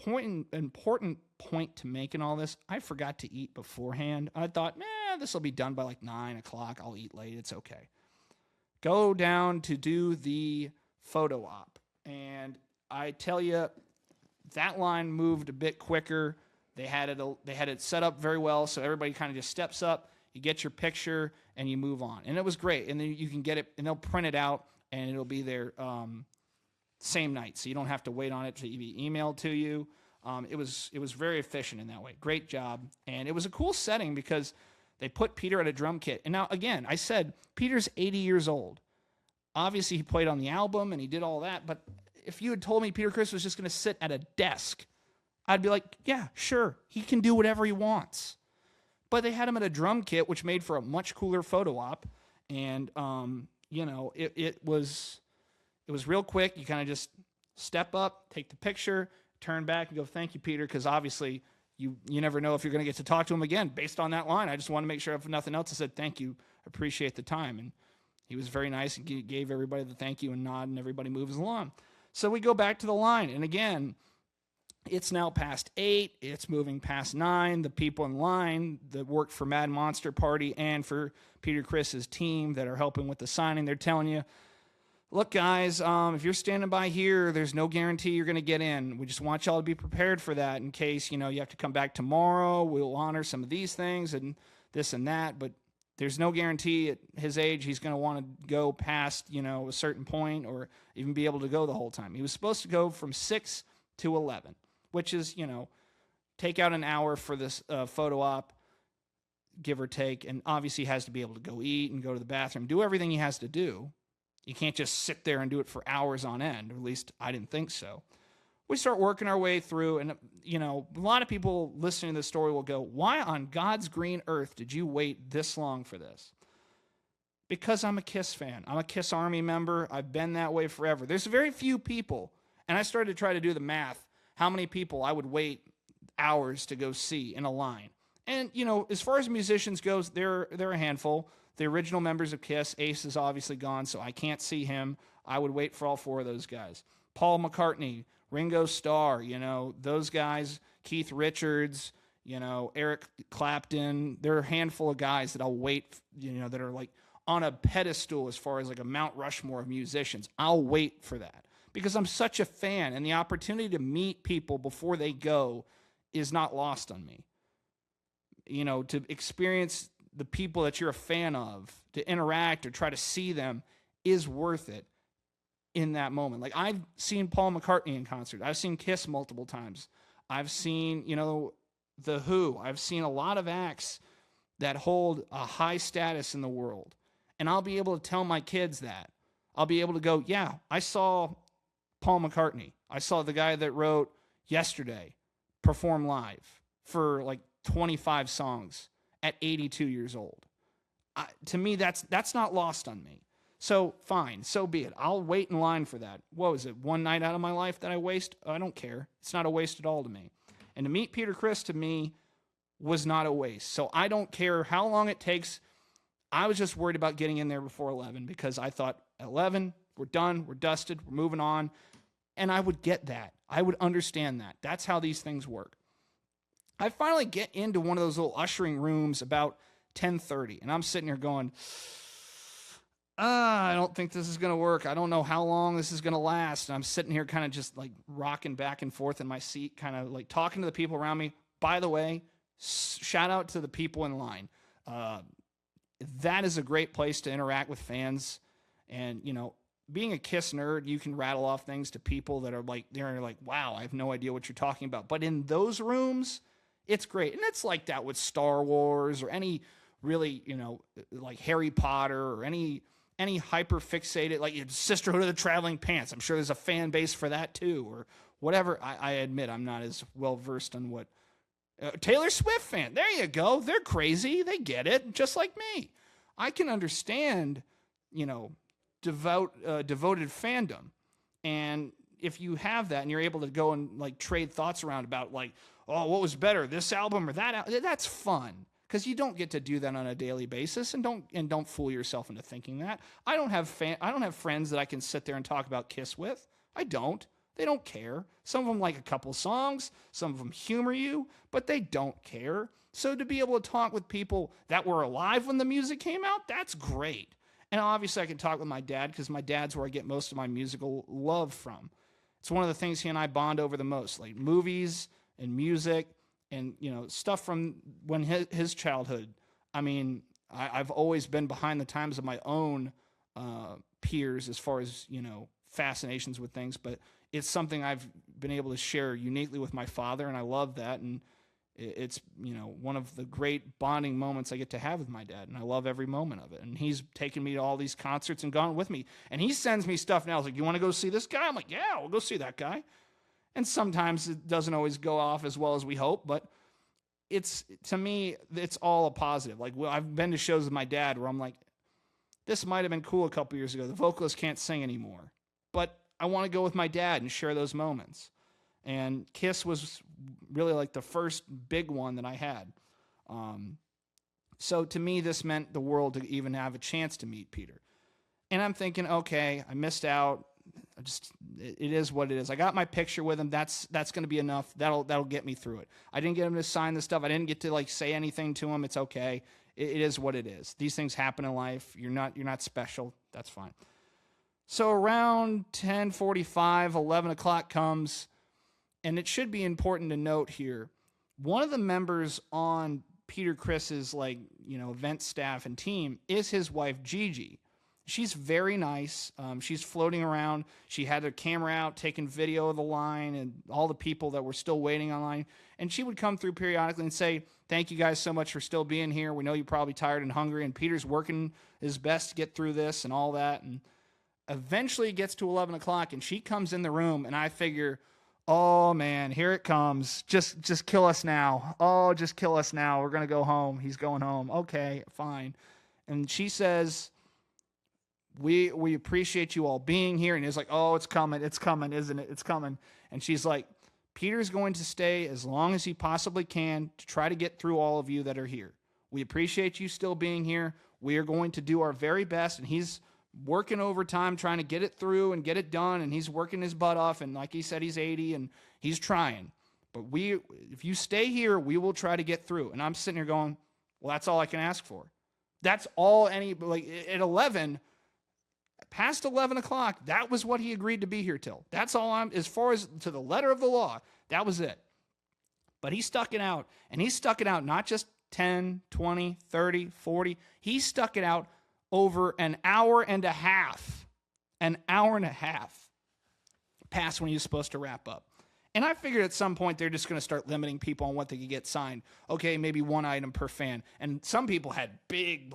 Important point to make in all this, I forgot to eat beforehand. I thought, this will be done by like 9 o'clock. I'll eat late. It's okay. Go down to do the photo op. And I tell you, that line moved a bit quicker. They had it set up very well, so everybody kind of just steps up, you get your picture, and you move on. And it was great. And then you can get it, and they'll print it out, and it'll be there same night, so you don't have to wait on it to be emailed to you. It was very efficient in that way. Great job. And it was a cool setting because they put Peter at a drum kit. And now, again, I said, Peter's 80 years old. Obviously, he played on the album, and he did all that. But if you had told me Peter Criss was just going to sit at a desk, I'd be like, yeah, sure. He can do whatever he wants. But they had him at a drum kit, which made for a much cooler photo op. And, it was real quick. You kind of just step up, take the picture, turn back, and go, thank you, Peter, because obviously you never know if you're going to get to talk to him again. Based on that line, I just want to make sure, if nothing else, I said, thank you, appreciate the time. And he was very nice and gave everybody the thank you and nod, and everybody moves along. So we go back to the line. And again, it's now past 8. It's moving past 9. The people in line that worked for Mad Monster Party and for Peter Criss's team that are helping with the signing, they're telling you, look, guys, if you're standing by here, there's no guarantee you're going to get in. We just want y'all to be prepared for that in case, you have to come back tomorrow. We'll honor some of these things and this and that, but there's no guarantee at his age he's going to want to go past, a certain point or even be able to go the whole time. He was supposed to go from 6 to 11, which is, take out an hour for this photo op, give or take, and obviously he has to be able to go eat and go to the bathroom, do everything he has to do. You can't just sit there and do it for hours on end, or at least I didn't think so. We start working our way through, and, a lot of people listening to this story will go, why on God's green earth did you wait this long for this? Because I'm a KISS fan. I'm a KISS Army member. I've been that way forever. There's very few people, and I started to try to do the math, how many people I would wait hours to go see in a line. And, as far as musicians goes, they're a handful. The original members of KISS, Ace is obviously gone, so I can't see him. I would wait for all four of those guys. Paul McCartney, Ringo Starr, those guys, Keith Richards, Eric Clapton. There are a handful of guys that I'll wait, that are like on a pedestal as far as like a Mount Rushmore of musicians. I'll wait for that because I'm such a fan, and the opportunity to meet people before they go is not lost on me. To experience the people that you're a fan of, to interact or try to see them is worth it in that moment. Like, I've seen Paul McCartney in concert. I've seen KISS multiple times. I've seen, The Who. I've seen a lot of acts that hold a high status in the world. And I'll be able to tell my kids that. I'll be able to go, yeah, I saw Paul McCartney. I saw the guy that wrote Yesterday perform live for like 25 songs at 82 years old. To me, that's not lost on me. So fine, so be it. I'll wait in line for that. What was it, one night out of my life that I waste? I don't care. It's not a waste at all to me. And to meet Peter Criss, to me, was not a waste. So I don't care how long it takes. I was just worried about getting in there before 11 because I thought at 11, we're done, we're dusted, we're moving on. And I would get that. I would understand that. That's how these things work. I finally get into one of those little ushering rooms about 10:30, and I'm sitting here going, I don't think this is going to work. I don't know how long this is going to last. And I'm sitting here kind of just like rocking back and forth in my seat, kind of like talking to the people around me. By the way, shout out to the people in line. That is a great place to interact with fans. And, being a KISS nerd, you can rattle off things to people that are like, they're like, wow, I have no idea what you're talking about. But in those rooms, it's great. And it's like that with Star Wars or any really, like Harry Potter or any hyper fixated, like Sisterhood of the Traveling Pants. I'm sure there's a fan base for that too, or whatever. I admit I'm not as well versed on what Taylor Swift fan. There you go. They're crazy. They get it, just like me. I can understand, devoted fandom, and if you have that and you're able to go and like trade thoughts around about like, oh, what was better, this album or that album, that's fun. Because you don't get to do that on a daily basis, and don't fool yourself into thinking that. I don't have friends that I can sit there and talk about KISS with. I don't. They don't care. Some of them like a couple songs. Some of them humor you, but they don't care. So to be able to talk with people that were alive when the music came out, that's great. And obviously I can talk with my dad because my dad's where I get most of my musical love from. It's one of the things he and I bond over the most, like movies and music. And, stuff from when his childhood. I mean, I've always been behind the times of my own peers as far as, fascinations with things. But it's something I've been able to share uniquely with my father, and I love that. And it's, one of the great bonding moments I get to have with my dad, and I love every moment of it. And he's taken me to all these concerts and gone with me. And he sends me stuff now. He's like, you want to go see this guy? I'm like, yeah, we'll go see that guy. And sometimes it doesn't always go off as well as we hope, but to me, it's all a positive. Like, I've been to shows with my dad where I'm like, this might have been cool a couple years ago. The vocalist can't sing anymore, but I want to go with my dad and share those moments. And KISS was really like the first big one that I had. So to me, this meant the world to even have a chance to meet Peter. And I'm thinking, okay, I missed out. It is what it is. I got my picture with him. That's going to be enough. That'll get me through it. I didn't get him to sign the stuff. I didn't get to like say anything to him. It's okay. It is what it is. These things happen in life. You're not special. That's fine. So around 10:45, 11 o'clock comes, and it should be important to note here, one of the members on Peter Criss's event staff and team is his wife Gigi. She's very nice. She's floating around. She had her camera out, taking video of the line and all the people that were still waiting online. And she would come through periodically and say, "Thank you guys so much for still being here. We know you're probably tired and hungry, and Peter's working his best to get through this," and all that. And eventually it gets to 11 o'clock, and she comes in the room, and I figure, oh, man, here it comes. Just kill us now. Oh, just kill us now. We're going to go home. He's going home. Okay, fine. And she says, we appreciate you all being here. And he's like, oh, it's coming, isn't it? It's coming. And she's like, Peter's going to stay as long as he possibly can to try to get through all of you that are here. We appreciate you still being here. We are going to do our very best. And he's working overtime trying to get it through and get it done. And he's working his butt off. And like he said, he's 80 and he's trying. But if you stay here, we will try to get through. And I'm sitting here going, well, that's all I can ask for. That's all at 11, past 11 o'clock, that was what he agreed to be here till. That's all as far as to the letter of the law, that was it. But he stuck it out, and he stuck it out not just 10, 20, 30, 40. He stuck it out over an hour and a half. An hour and a half past when he was supposed to wrap up. And I figured at some point they're just going to start limiting people on what they could get signed. Okay, maybe one item per fan. And some people had big,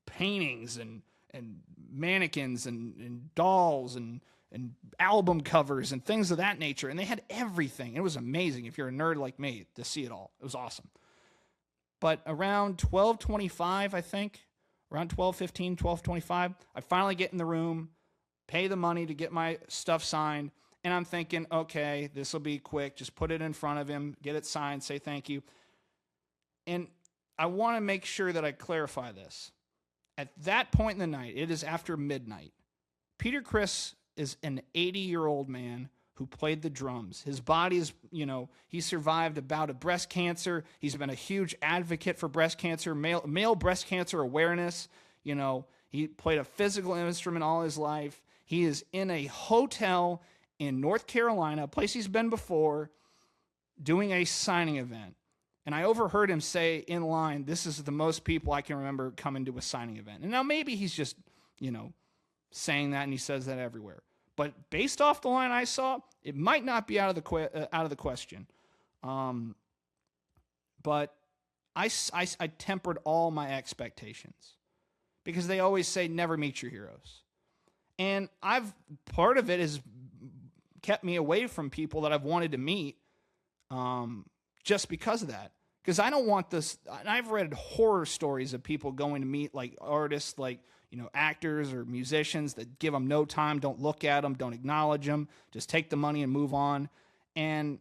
paintings and mannequins and dolls and album covers and things of that nature. And they had everything. It was amazing if you're a nerd like me to see it all. It was awesome. But around 12:25, I think, around 12:15, 12:25, I finally get in the room, pay the money to get my stuff signed. And I'm thinking, okay, this will be quick. Just put it in front of him, get it signed, say thank you. And I want to make sure that I clarify this. At that point in the night, it is after midnight. Peter Criss is an 80-year-old man who played the drums. His body is, he survived a bout of breast cancer. He's been a huge advocate for breast cancer, male breast cancer awareness. He played a physical instrument all his life. He is in a hotel in North Carolina, a place he's been before, doing a signing event. And I overheard him say in line, this is the most people I can remember coming to a signing event. And now maybe he's just, saying that, and he says that everywhere. But based off the line I saw, it might not be out of the question. But I tempered all my expectations because they always say never meet your heroes. And part of it has kept me away from people that I've wanted to meet just because of that. Because I don't want this. And I've read horror stories of people going to meet artists, actors or musicians that give them no time, don't look at them, don't acknowledge them, just take the money and move on. And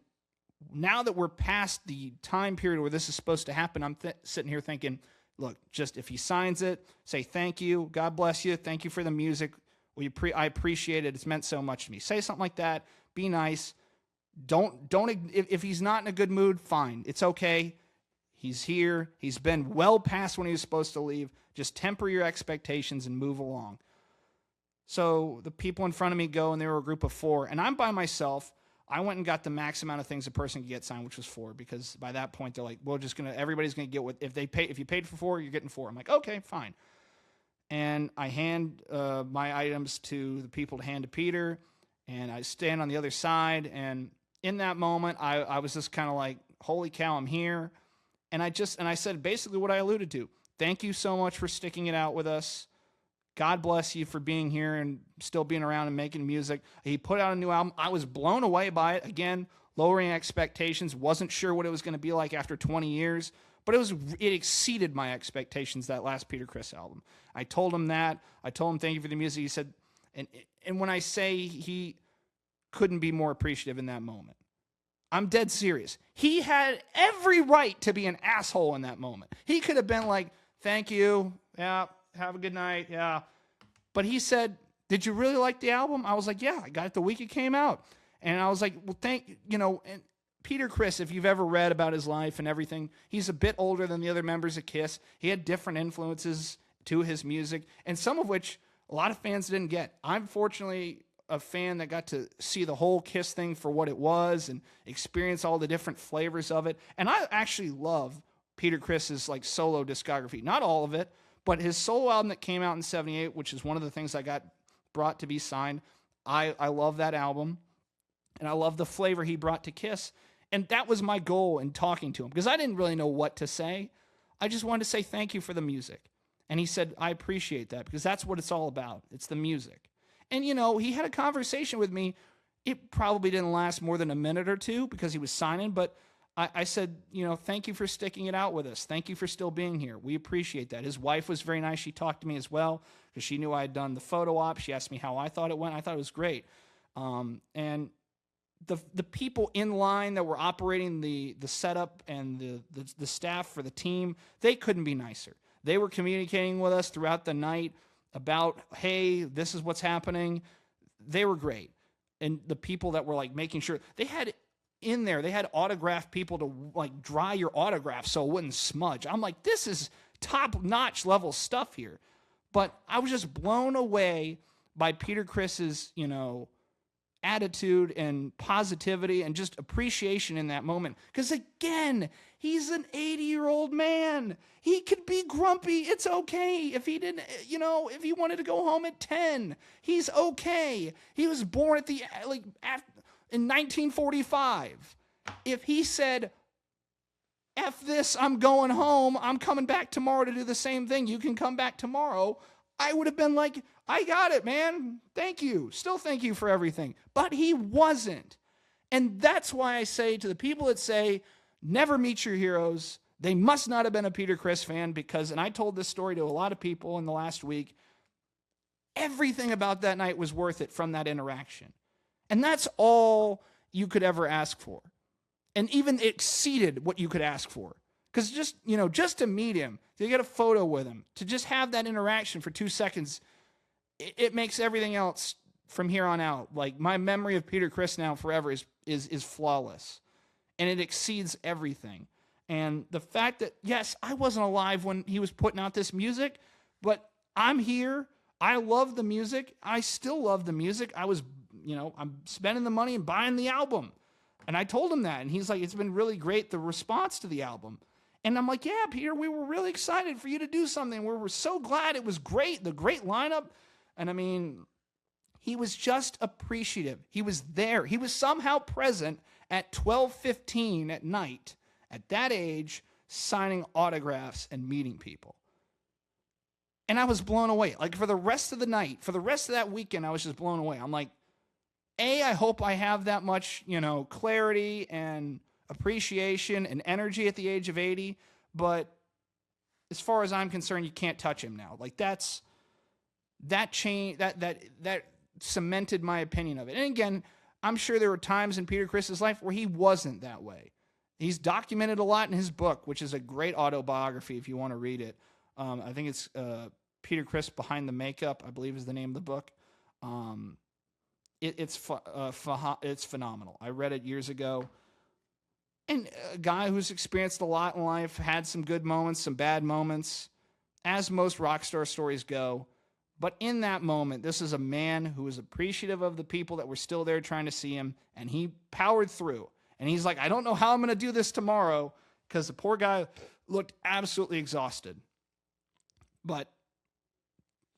now that we're past the time period where this is supposed to happen, I'm sitting here thinking, look, just if he signs it, say thank you, God bless you, thank you for the music, I appreciate it, it's meant so much to me. Say something like that, be nice. If he's not in a good mood, fine, it's okay. He's here. He's been well past when he was supposed to leave. Just temper your expectations and move along. So the people in front of me go, and they were a group of 4, and I'm by myself. I went and got the max amount of things a person could get signed, which was 4, because by that point they're like, everybody's gonna get what if you paid for 4, you're getting 4. I'm like, okay, fine. And I hand my items to the people to hand to Peter, and I stand on the other side. And in that moment, I was just kind of like, holy cow, I'm here. And I said basically what I alluded to. Thank you so much for sticking it out with us. God bless you for being here and still being around and making music. He put out a new album. I was blown away by it. Again, lowering expectations. Wasn't sure what it was going to be like after 20 years. But it exceeded my expectations, that last Peter Criss album. I told him that. I told him thank you for the music. He said, and when I say he couldn't be more appreciative in that moment, I'm dead serious. He had every right to be an asshole in that moment. He could have been like, thank you. Yeah, have a good night. Yeah. But he said, did you really like the album? I was like, yeah, I got it the week it came out. And I was like, well, and Peter Criss, if you've ever read about his life and everything, he's a bit older than the other members of KISS. He had different influences to his music, and some of which a lot of fans didn't get. I'm fortunately a fan that got to see the whole Kiss thing for what it was and experience all the different flavors of it. And I actually love Peter Criss's like solo discography. Not all of it, but his solo album that came out in 78, which is one of the things I got brought to be signed. I love that album. And I love the flavor he brought to Kiss. And that was my goal in talking to him, because I didn't really know what to say. I just wanted to say thank you for the music. And he said, I appreciate that, because that's what it's all about. It's the music. And, you know, he had a conversation with me. It probably didn't last more than a minute or two because he was signing, but I said, you know, thank you for sticking it out with us. Thank you for still being here. We appreciate that. His wife was very nice. She talked to me as well because she knew I had done the photo op. She asked me how I thought it went. I thought it was great. And the people in line that were operating the setup and the staff for the team, they couldn't be nicer. They were communicating with us throughout the night about, hey, this is what's happening. They were great. And the people that were like making sure they had autograph people to like dry your autograph so it wouldn't smudge. I'm like, this is top-notch level stuff here. But I was just blown away by Peter Criss's, you know, attitude and positivity and just appreciation in that moment. Because again, he's an 80-year-old man. He could be grumpy. It's okay. If he didn't, you know, if he wanted to go home at 10, he's okay. He was born in 1945. If he said, F this, I'm going home, I'm coming back tomorrow to do the same thing, you can come back tomorrow, I would have been like, I got it, man. Thank you. Still thank you for everything. But he wasn't. And that's why I say to the people that say, never meet your heroes, they must not have been a Peter Criss fan, because, and I told this story to a lot of people in the last week, everything about that night was worth it from that interaction. And that's all you could ever ask for. And even exceeded what you could ask for. Because just, you know, just to meet him, to get a photo with him, to just have that interaction for 2 seconds, it makes everything else from here on out. Like, my memory of Peter Criss now forever is flawless. And it exceeds everything. And the fact that, yes, I wasn't alive when he was putting out this music, but I'm here. I love the music. I still love the music. I'm spending the money and buying the album. And I told him that. And he's like, it's been really great, the response to the album. And I'm like, yeah, Peter, we were really excited for you to do something. We were so glad. It was great. The great lineup. And I mean, he was just appreciative. He was there. He was somehow present at 12:15 at night, at that age, signing autographs and meeting people. And I was blown away. Like, for the rest of the night, for the rest of that weekend, I was just blown away. I'm like, I hope I have that much, you know, clarity and appreciation and energy at the age of 80. But as far as I'm concerned, you can't touch him now. Like, that cemented my opinion of it. And again, I'm sure there were times in Peter Criss's life where he wasn't that way. He's documented a lot in his book, which is a great autobiography if you want to read it. I think it's Peter Criss Behind the Makeup, I believe is the name of the book. It's phenomenal. I read it years ago. And a guy who's experienced a lot in life, had some good moments, some bad moments, as most rock star stories go. But in that moment, this is a man who was appreciative of the people that were still there trying to see him, and he powered through. And he's like, I don't know how I'm going to do this tomorrow, because the poor guy looked absolutely exhausted. But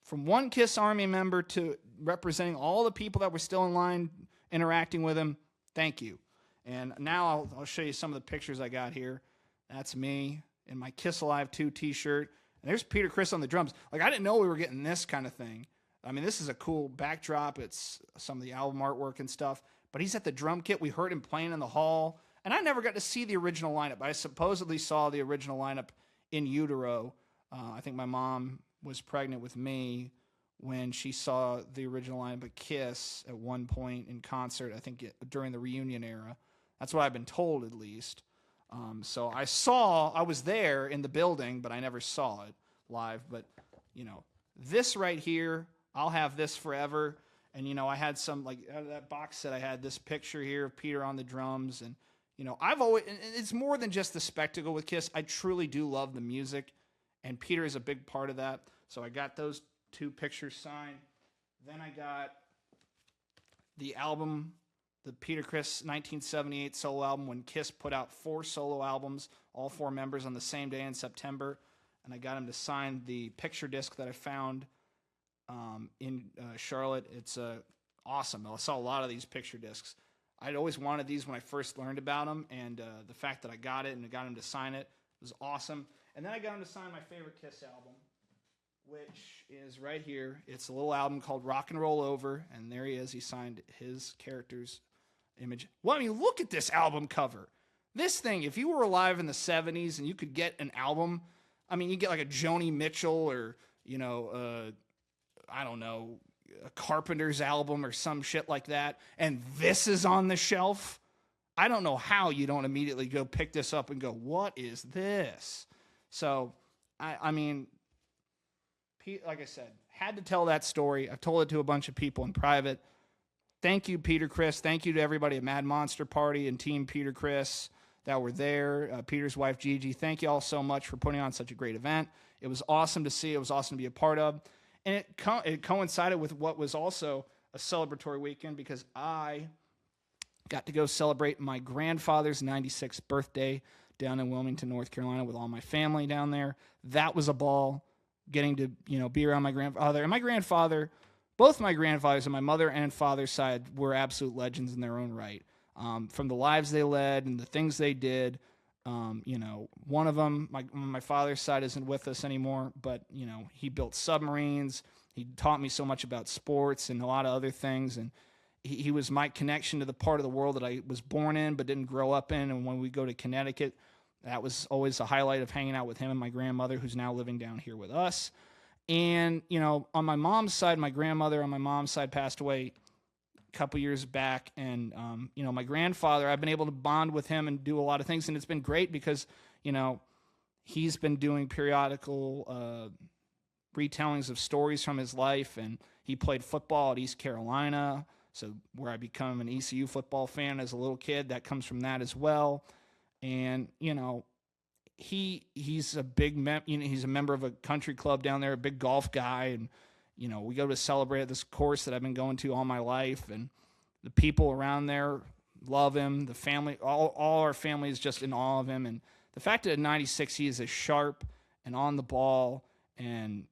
from one Kiss Army member to representing all the people that were still in line interacting with him, thank you. And now I'll show you some of the pictures I got here. That's me in my Kiss Alive 2 t-shirt. And there's Peter Criss on the drums. Like, I didn't know we were getting this kind of thing. I mean, this is a cool backdrop. It's some of the album artwork and stuff. But he's at the drum kit. We heard him playing in the hall. And I never got to see the original lineup. I supposedly saw the original lineup in utero. I think my mom was pregnant with me when she saw the original lineup of Kiss at one point in concert, I think during the reunion era. That's what I've been told, at least. So I was there in the building, but I never saw it live. But, you know, this right here, I'll have this forever. And, you know, I had some, like, out of that box set, I had this picture here of Peter on the drums. And, you know, it's more than just the spectacle with Kiss. I truly do love the music, and Peter is a big part of that. So I got those 2 pictures signed. Then I got the album, the Peter Criss 1978 solo album, when Kiss put out 4 solo albums, all 4 members on the same day in September. And I got him to sign the picture disc that I found in Charlotte. It's awesome. I saw a lot of these picture discs. I'd always wanted these when I first learned about them, and the fact that I got it and I got him to sign it was awesome. And then I got him to sign my favorite Kiss album, which is right here. It's a little album called Rock and Roll Over, and there he is. He signed his character's image. Well, I mean, look at this album cover. This thing, if you were alive in the 70s and you could get an album, I mean, you get like a Joni Mitchell or, I don't know, a Carpenter's album or some shit like that, and this is on the shelf. I don't know how you don't immediately go pick this up and go, what is this? So, I mean, like I said, had to tell that story. I've told it to a bunch of people in private. Thank you, Peter Criss. Thank you to everybody at Mad Monster Party and Team Peter Criss that were there. Peter's wife, Gigi. Thank you all so much for putting on such a great event. It was awesome to see. It was awesome to be a part of. And it coincided with what was also a celebratory weekend because I got to go celebrate my grandfather's 96th birthday down in Wilmington, North Carolina with all my family down there. That was a ball, getting to, be around my grandfather. And my grandfather, both my grandfathers on my mother and father's side were absolute legends in their own right. From the lives they led and the things they did. One of them, my father's side isn't with us anymore, but, he built submarines. He taught me so much about sports and a lot of other things. And he was my connection to the part of the world that I was born in but didn't grow up in. And when we go to Connecticut, that was always a highlight of hanging out with him and my grandmother, who's now living down here with us. And, on my mom's side, my grandmother on my mom's side passed away a couple years back. And, my grandfather, I've been able to bond with him and do a lot of things. And it's been great because, he's been doing periodical retellings of stories from his life. And he played football at East Carolina. So where I become an ECU football fan as a little kid, that comes from that as well. And, he's a big, he's a member of a country club down there, a big golf guy. And, we go to celebrate at this course that I've been going to all my life. And the people around there love him. The family, all our family is just in awe of him. And the fact that at 96, he is as sharp and on the ball and,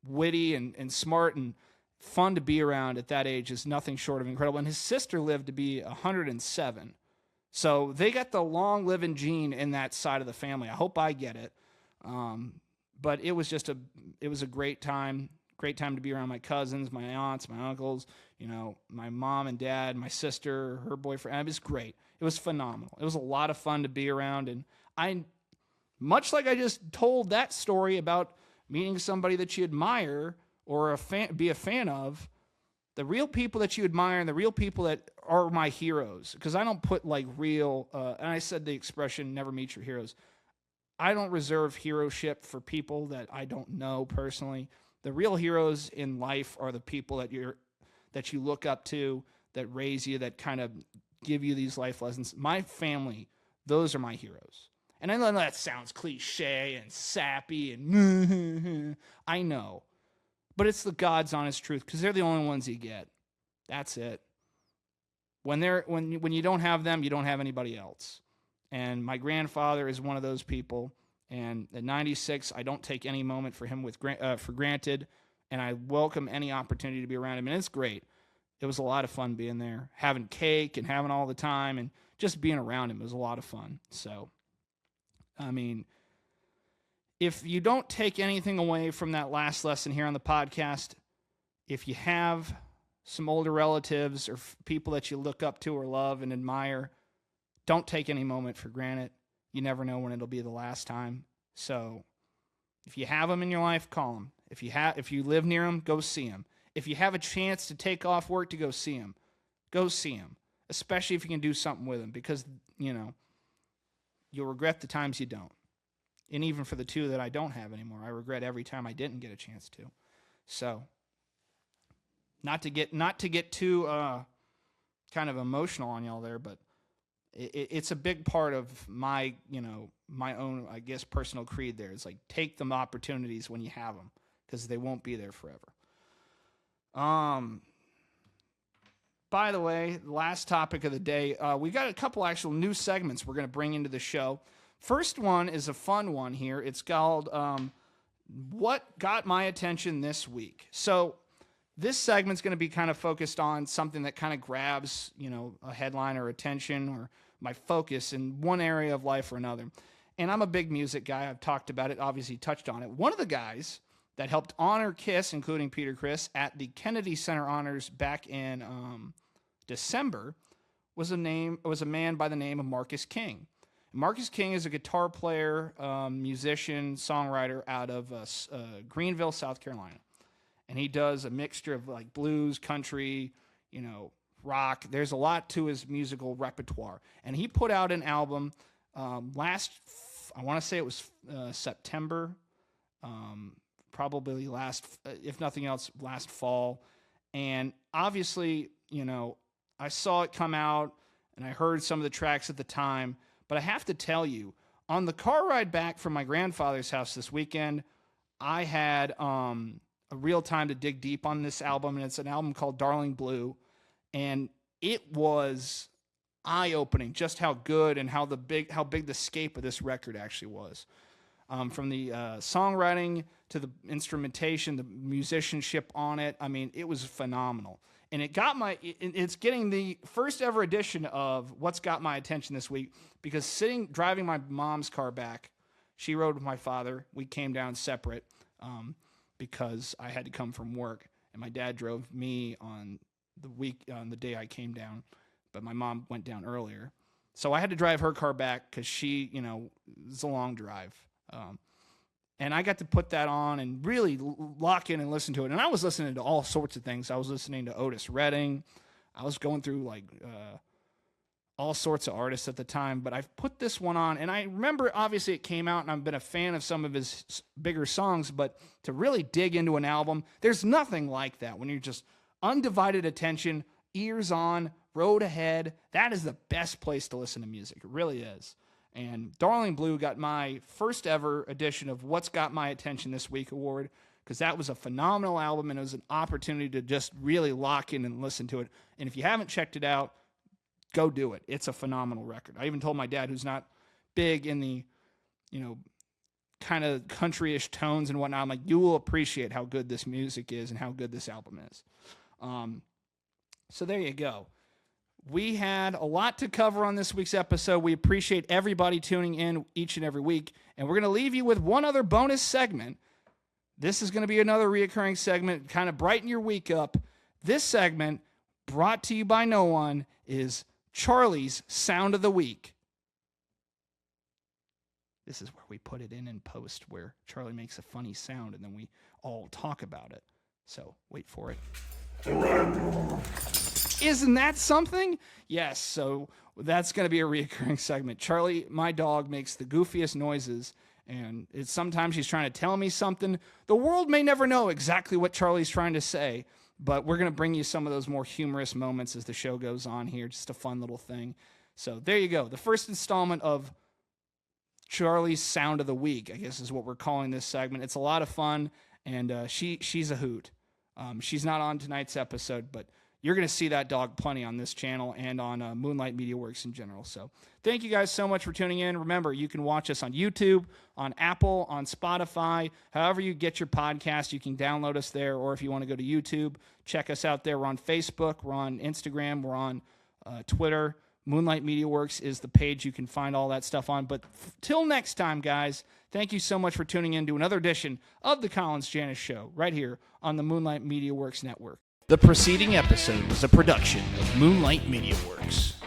witty and smart and fun to be around at that age is nothing short of incredible. And his sister lived to be 107. So they got the long living gene in that side of the family. I hope I get it. But it was just it was a great time to be around my cousins, my aunts, my uncles, my mom and dad, my sister, her boyfriend. It was great. It was phenomenal. It was a lot of fun to be around. And much like I just told that story about meeting somebody that you admire or be a fan of, the real people that you admire and the real people that are my heroes, because I don't put like real, and I said the expression, never meet your heroes. I don't reserve heroship for people that I don't know personally. The real heroes in life are the people that you look up to, that raise you, that kind of give you these life lessons. My family, those are my heroes. And I know that sounds cliche and sappy and I know. But it's the God's honest truth, because they're the only ones you get. That's it. When you don't have them, you don't have anybody else. And my grandfather is one of those people. And at 96, I don't take any moment for him for granted, and I welcome any opportunity to be around him. And it's great. It was a lot of fun being there, having cake and having all the time, and just being around him was a lot of fun. So, I mean, if you don't take anything away from that last lesson here on the podcast, if you have some older relatives or people that you look up to or love and admire, don't take any moment for granted. You never know when it'll be the last time. So if you have them in your life, call them. If you live near them, go see them. If you have a chance to take off work to go see them, go see them, especially if you can do something with them, because, you'll regret the times you don't. And even for the 2 that I don't have anymore, I regret every time I didn't get a chance to. So, not to get too kind of emotional on y'all there, but it's a big part of my, my own, I guess, personal creed there. It's like, take the opportunities when you have them. because they won't be there forever. By the way, last topic of the day, we got a couple actual new segments we're going to bring into the show. First one is a fun one here. It's called What Got My Attention This Week. So this segment's going to be kind of focused on something that kind of grabs, a headline or attention or my focus in one area of life or another. And I'm a big music guy. I've talked about it, obviously touched on it. One of the guys that helped honor Kiss, including Peter Criss, at the Kennedy Center Honors back in December was a man by the name of Marcus King. Marcus King is a guitar player, musician, songwriter out of Greenville, South Carolina. And he does a mixture of like blues, country, rock. There's a lot to his musical repertoire. And he put out an album I want to say it was September, probably if nothing else, last fall. And obviously, I saw it come out and I heard some of the tracks at the time, but I have to tell you, on the car ride back from my grandfather's house this weekend, I had a real time to dig deep on this album, and it's an album called Darling Blue, and it was eye-opening just how good and how big the scape of this record actually was. From the songwriting to the instrumentation, the musicianship on it, I mean, it was phenomenal. And it's getting the first ever edition of What's Got My Attention This Week, because driving my mom's car back, she rode with my father. We came down separate because I had to come from work, and my dad drove me on the day I came down, but my mom went down earlier. So I had to drive her car back because she, it's a long drive. And I got to put that on and really lock in and listen to it. And I was listening to all sorts of things. I was listening to Otis Redding. I was going through all sorts of artists at the time. But I've put this one on. And I remember, obviously, it came out, and I've been a fan of some of his bigger songs. But to really dig into an album, there's nothing like that. When you're just undivided attention, ears on, road ahead, that is the best place to listen to music. It really is. And Darling Blue got my first ever edition of What's Got My Attention This Week award, because that was a phenomenal album, and it was an opportunity to just really lock in and listen to it. And if you haven't checked it out, go do it. It's a phenomenal record. I even told my dad, who's not big in the, kind of country-ish tones and whatnot, I'm like, you will appreciate how good this music is and how good this album is. So there you go. We had a lot to cover on this week's episode. We appreciate everybody tuning in each and every week. And we're going to leave you with one other bonus segment. This is going to be another reoccurring segment, kind of brighten your week up. This segment, brought to you by no one, is Charlie's Sound of the Week. This is where we put it in post, where Charlie makes a funny sound and then we all talk about it. So wait for it. Isn't that something? Yes, so that's going to be a reoccurring segment. Charlie, my dog, makes the goofiest noises, and sometimes he's trying to tell me something. The world may never know exactly what Charlie's trying to say, but we're going to bring you some of those more humorous moments as the show goes on here. Just a fun little thing. So there you go. The first installment of Charlie's Sound of the Week, I guess is what we're calling this segment. It's a lot of fun, and she's a hoot. She's not on tonight's episode, but you're going to see that dog plenty on this channel and on Moonlight Media Works in general. So thank you guys so much for tuning in. Remember, you can watch us on YouTube, on Apple, on Spotify. However you get your podcast, you can download us there. Or if you want to go to YouTube, check us out there. We're on Facebook. We're on Instagram. We're on Twitter. Moonlight Media Works is the page you can find all that stuff on. But till next time, guys, thank you so much for tuning in to another edition of the Collins Janus Show right here on the Moonlight Media Works Network. The preceding episode was a production of Moonlight Media Works.